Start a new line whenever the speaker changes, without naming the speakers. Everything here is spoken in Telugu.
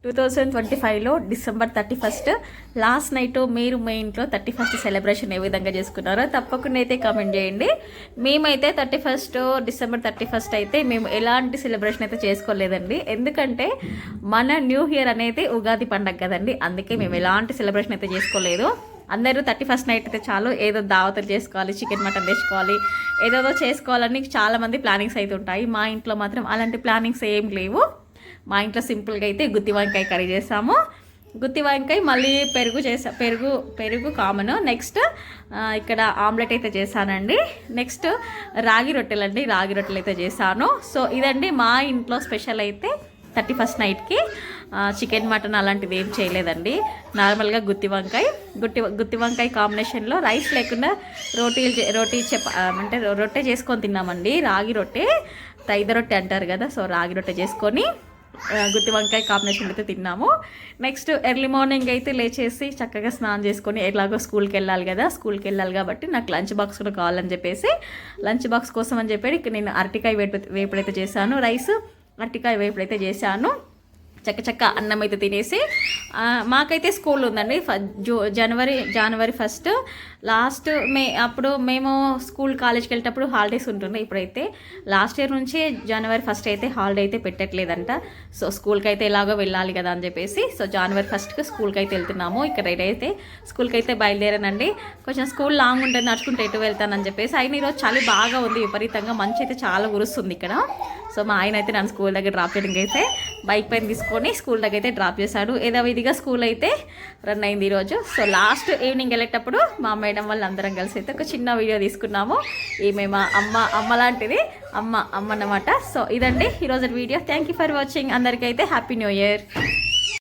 2025లో డిసెంబర్ 31 లాస్ట్ నైట్ మీరు మీ ఇంట్లో 31 సెలబ్రేషన్ ఏ విధంగా చేసుకున్నారో తప్పకుండా అయితే కామెంట్ చేయండి. మేమైతే డిసెంబర్ 31 అయితే మేము ఎలాంటి సెలబ్రేషన్ అయితే చేసుకోలేదండి. ఎందుకంటే మన న్యూ ఇయర్ అనేది ఉగాది పండగ కదండి, అందుకే మేము ఎలాంటి సెలబ్రేషన్ అయితే చేసుకోలేదు. అందరూ 31 నైట్ అయితే చాలు ఏదో దావతలు చేసుకోవాలి, చికెన్ మటన్ తెచ్చుకోవాలి, ఏదేదో చేసుకోవాలని చాలామంది ప్లానింగ్స్ అయితే ఉంటాయి. మా ఇంట్లో మాత్రం అలాంటి ప్లానింగ్స్ ఏం లేవు. మా ఇంట్లో సింపుల్గా అయితే గుత్తి వంకాయ కర్రీ చేసాము. గుత్తి వంకాయ మళ్ళీ పెరుగు కామన్. నెక్స్ట్ ఇక్కడ ఆమ్లెట్ అయితే చేశానండి. నెక్స్ట్ రాగి రొట్టెలు అయితే చేశాను. సో ఇదండి మా ఇంట్లో స్పెషల్ అయితే 31 నైట్కి. చికెన్ మటన్ అలాంటిది ఏం చేయలేదండి. నార్మల్గా గుత్తి వంకాయ కాంబినేషన్లో రైస్ లేకుండా రొట్టె చేసుకొని తిన్నామండి. రాగి రొట్టె తైద రొట్టె అంటారు కదా, సో రాగి రొట్టె చేసుకొని గుత్తి వంకాయ కాంబినేషన్ అయితే తిన్నాము. నెక్స్ట్ ఎర్లీ మార్నింగ్ అయితే లేచేసి చక్కగా స్నానం చేసుకొని ఎలాగో స్కూల్కి వెళ్ళాలి కాబట్టి నాకు లంచ్ బాక్స్ కూడా కావాలని చెప్పేసి లంచ్ బాక్స్ కోసం అని చెప్పి ఇక్కడ నేను అరటికాయ వేపుడైతే చేశాను. అరటికాయ వేపుడైతే చేశాను. చక్క అన్నం అయితే తినేసి మాకైతే స్కూల్ ఉందండి. జనవరి 1 లాస్ట్ అప్పుడు మేము కాలేజ్కి వెళ్ళేటప్పుడు హాలిడేస్ ఉంటుండే. ఇప్పుడైతే లాస్ట్ ఇయర్ నుంచి జనవరి 1 అయితే హాలిడే అయితే పెట్టట్లేదంట. సో స్కూల్కి అయితే ఎలాగో వెళ్ళాలి కదా అని చెప్పేసి సో జనవరి 1కి స్కూల్కి అయితే వెళ్తున్నాము. ఇక్కడ అయితే స్కూల్కి అయితే బయలుదేరానండి. కొంచెం స్కూల్ లాంగ్ ఉంటుంది, నడుచుకుంటే ఎటు వెళ్తానని చెప్పేసి. అయినా ఈరోజు చలి బాగా ఉంది, విపరీతంగా మంచి అయితే చాలా కురుస్తుంది ఇక్కడ. సో మా ఆయన అయితే నన్ను స్కూల్ దగ్గర డ్రాప్ చేయడానికి అయితే బైక్ పైన తీసుకొని స్కూల్ దగ్గర అయితే డ్రాప్ చేశాడు. ఏదో విధిగా స్కూల్ అయితే రన్ అయింది ఈరోజు. సో లాస్ట్ ఈవినింగ్ వెళ్ళేటప్పుడు మా మేడం వాళ్ళు అందరం కలిసి అయితే ఒక చిన్న వీడియో తీసుకున్నాము. ఈమె మా అమ్మ లాంటిది అమ్మ అన్నమాట. సో ఇదండి ఈరోజు video. Thank you for watching. అందరికీ అయితే హ్యాపీ న్యూ ఇయర్.